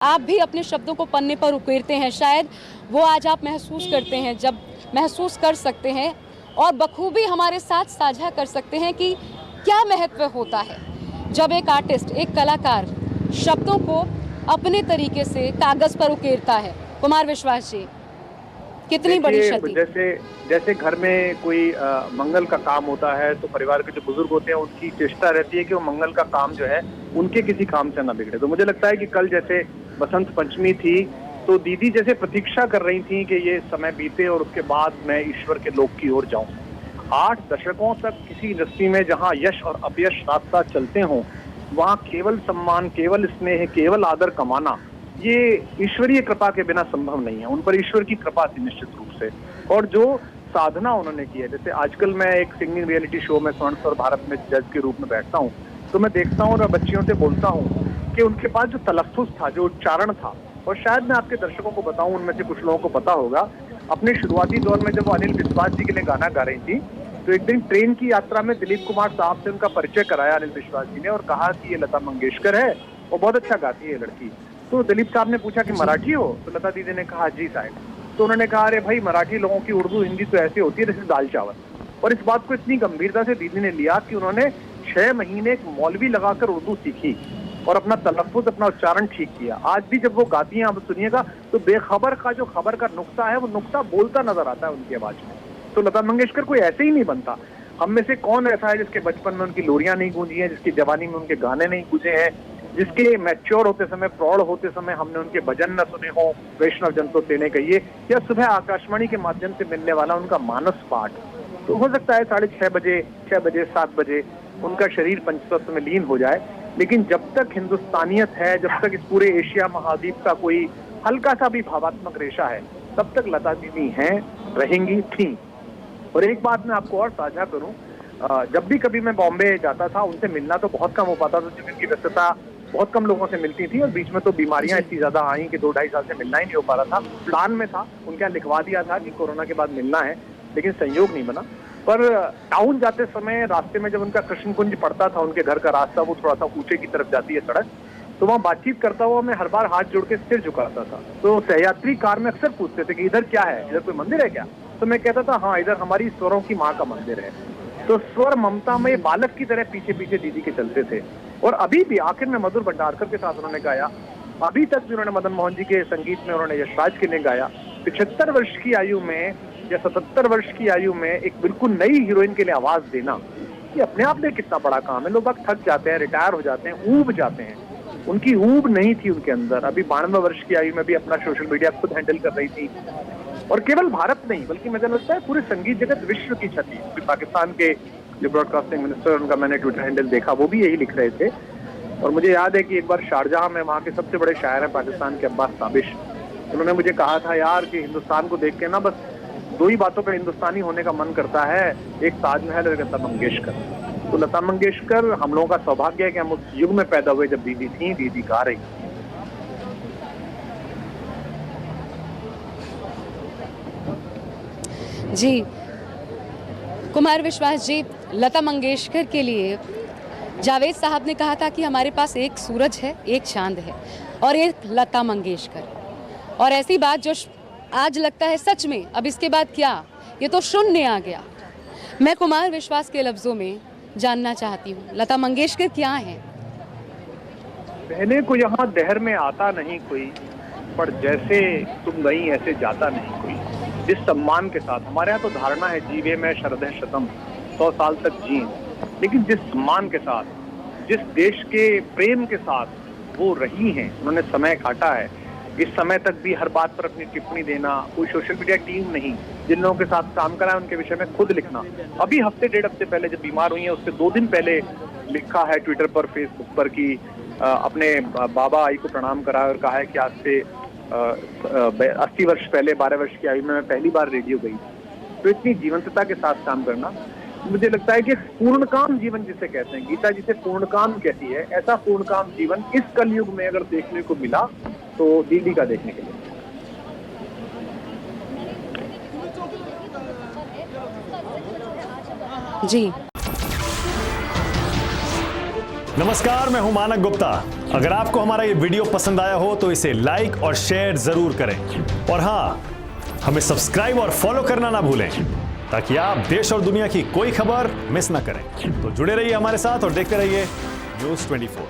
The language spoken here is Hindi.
आप भी अपने शब्दों को पन्ने पर उकेरते हैं, शायद वो आज आप महसूस करते हैं, जब महसूस कर सकते हैं और बखूबी हमारे साथ साझा कर सकते हैं कि क्या महत्व होता है जब एक आर्टिस्ट, एक कलाकार शब्दों को अपने तरीके से कागज पर उकेरता है। कुमार विश्वास जी, कितनी बड़ी क्षति। जैसे जैसे घर में कोई मंगल का काम होता है तो परिवार के जो बुजुर्ग होते हैं उनकी चेष्टा रहती है कि वो मंगल का काम जो है उनके किसी काम से ना बिगड़े। तो मुझे लगता है कि कल जैसे बसंत पंचमी थी तो दीदी जैसे प्रतीक्षा कर रही थी कि ये समय बीते और उसके बाद मैं ईश्वर के लोक की ओर जाऊं। 8 दशकों तक किसी इंडस्ट्री में जहां यश और अपयश साथ साथ चलते हों, वहां केवल सम्मान, केवल स्नेह, केवल आदर कमाना ये ईश्वरीय कृपा के बिना संभव नहीं है। उन पर ईश्वर की कृपा थी निश्चित रूप से। और जो साधना उन्होंने की है, जैसे आजकल मैं एक सिंगिंग रियलिटी शो में स्वर्ण स्वर भारत में जज के रूप में बैठता हूँ, तो मैं देखता हूँ और बच्चियों से बोलता हूँ कि उनके पास जो तलफ्फुज था, जो उच्चारण था, और शायद मैं आपके दर्शकों को बताऊं, उनमें से कुछ लोगों को पता होगा, अपने शुरुआती दौर में जब वो अनिल विश्वास जी के लिए गाना गा रही थी, तो एक दिन ट्रेन की यात्रा में दिलीप कुमार साहब से उनका परिचय कराया अनिल विश्वास जी ने और कहा कि ये लता मंगेशकर है और बहुत अच्छा गाती है ये लड़की। तो दिलीप साहब ने पूछा कि मराठी हो? तो लता दीदी ने कहा जी साहब। तो उन्होंने कहा अरे भाई, मराठी लोगों की उर्दू हिंदी तो ऐसी होती है जैसे दाल चावल। और इस बात को इतनी गंभीरता से दीदी ने लिया कि उन्होंने 6 महीने एक मौलवी लगाकर उर्दू सीखी और अपना तलफ्फुज, अपना उच्चारण ठीक किया। आज भी जब वो गाती हैं, आप सुनिएगा, तो बेखबर का जो खबर का नुक्ता है वो नुक्ता बोलता नजर आता है उनकी आवाज में। तो लता मंगेशकर कोई ऐसे ही नहीं बनता। हम में से कौन ऐसा है जिसके बचपन में उनकी लोरियां नहीं गूंजी हैं, जिसकी जवानी में उनके गाने नहीं गूंजे हैं, जिसके मैच्योर होते समय, प्रौढ़ होते समय हमने उनके भजन न सुने हो, वैष्णव जन तो तेने कहिए, या सुबह आकाशवाणी के माध्यम से मिलने वाला उनका मानस पाठ। तो हो सकता है 6:30 बजे, 6 बजे, 7 बजे उनका शरीर पंचतत्व में लीन हो जाए, लेकिन जब तक हिंदुस्तानियत है, जब तक इस पूरे एशिया महाद्वीप का कोई हल्का सा भी भावात्मक रेशा है, तब तक लता दीदी हैं, रहेंगी, थी। और एक बात मैं आपको और साझा करूं, जब भी कभी मैं बॉम्बे जाता था, उनसे मिलना तो बहुत कम हो पाता था क्योंकि उनकी व्यस्तता बहुत कम लोगों से मिलती थी और बीच में तो बीमारियां इतनी ज्यादा आई कि 2-2.5 साल से मिलना ही नहीं हो पा रहा था। प्लान में था, उनके यहाँ लिखवा दिया था कि कोरोना के बाद मिलना है, लेकिन संयोग नहीं बना। पर टाउन जाते समय रास्ते में जब उनका कृष्ण कुंज पड़ता था, उनके घर का रास्ता वो थोड़ा सा ऊंचे की तरफ जाती है सड़क, तो वहाँ बातचीत करता हुआ मैं हर बार हाथ जोड़ के सिर झुकाता था। तो सहयात्री कार में अक्सर पूछते थे कि इधर क्या है, इधर कोई मंदिर है क्या? तो मैं कहता था हाँ, इधर हमारी स्वरों की माँ का मंदिर है। तो स्वर ममता में बालक की तरह पीछे पीछे दीदी के चलते थे। और अभी भी आखिर में मधुर भंडारकर के साथ उन्होंने गाया, अभी तक भी उन्होंने मदन मोहन जी के संगीत में उन्होंने यशराज के लिए गाया। 75 वर्ष की आयु में या 77 वर्ष की आयु में एक बिल्कुल नई हीरोइन के लिए आवाज देना, ये अपने आप में कितना बड़ा काम है। लोग अब थक जाते हैं, रिटायर हो जाते हैं, ऊब जाते हैं, उनकी ऊब नहीं थी उनके अंदर। अभी 92 वर्ष की आयु में भी अपना सोशल मीडिया खुद हैंडल कर रही थी। और केवल भारत नहीं, बल्कि मुझे लगता है पूरे संगीत जगत, विश्व की क्षति। पाकिस्तान के जो ब्रॉडकास्टिंग मिनिस्टर, उनका मैंने ट्विटर हैंडल देखा, वो भी यही लिख रहे थे। और मुझे याद है कि एक बार शारजहां में, वहाँ के सबसे बड़े शायर हैं पाकिस्तान के अब्बास ताबिश, उन्होंने मुझे कहा था यार कि हिंदुस्तान को देख के ना बस 2 ही बातों पर हिंदुस्तानी होने का मन करता है, एक ताजमहल और एक लता मंगेशकर। तो लता मंगेशकर, हम लोगों का सौभाग्य है कि हम उस युग में पैदा हुए जब दीदी थी, दीदी गा रही। जी कुमार विश्वास जी, लता मंगेशकर के लिए जावेद साहब ने कहा था कि हमारे पास एक सूरज है, एक चांद है और एक लता मंगेशकर। और ऐसी बात जो आज लगता है सच में अब इसके बाद क्या, ये तो शून्य आ गया। मैं कुमार विश्वास के लफ्जों में जानना चाहती हूँ, लता मंगेशकर क्या है? पहले को यहाँ दहर में आता नहीं कोई, पर जैसे तुम गई ऐसे जाता नहीं कोई। जिस सम्मान के साथ, हमारे यहाँ तो धारणा है जीवे में शरदह शतम, 100 साल तक जिए, लेकिन जिस सम्मान के साथ, जिस देश के प्रेम के साथ वो रही हैं, उन्होंने समय काटा है। इस समय तक भी हर बात पर अपनी टिप्पणी देना, कोई सोशल मीडिया टीम नहीं, जिन लोगों के साथ काम करा है उनके विषय में खुद लिखना। अभी हफ्ते 1.5 हफ्ते पहले जब बीमार हुई है, उससे 2 दिन पहले लिखा है ट्विटर पर, फेसबुक पर कि अपने बाबा आई को प्रणाम करा और कहा है कि आज से 80 वर्ष पहले, 12 वर्ष की आयु में मैं पहली बार रेडियो गई। तो इतनी जीवंतता के साथ काम करना, मुझे लगता है कि पूर्णकाम जीवन जिसे कहते हैं, गीता जिसे पूर्णकाम कहती है, ऐसा पूर्णकाम जीवन इस कलयुग में अगर देखने को मिला तो दीदी का देखने के लिए। जी नमस्कार, मैं हूं मानक गुप्ता। अगर आपको हमारा ये वीडियो पसंद आया हो तो इसे लाइक और शेयर जरूर करें और हाँ, हमें सब्सक्राइब और फॉलो करना ना भूलें ताकि आप देश और दुनिया की कोई खबर मिस ना करें। तो जुड़े रहिए हमारे साथ और देखते रहिए न्यूज़ 24।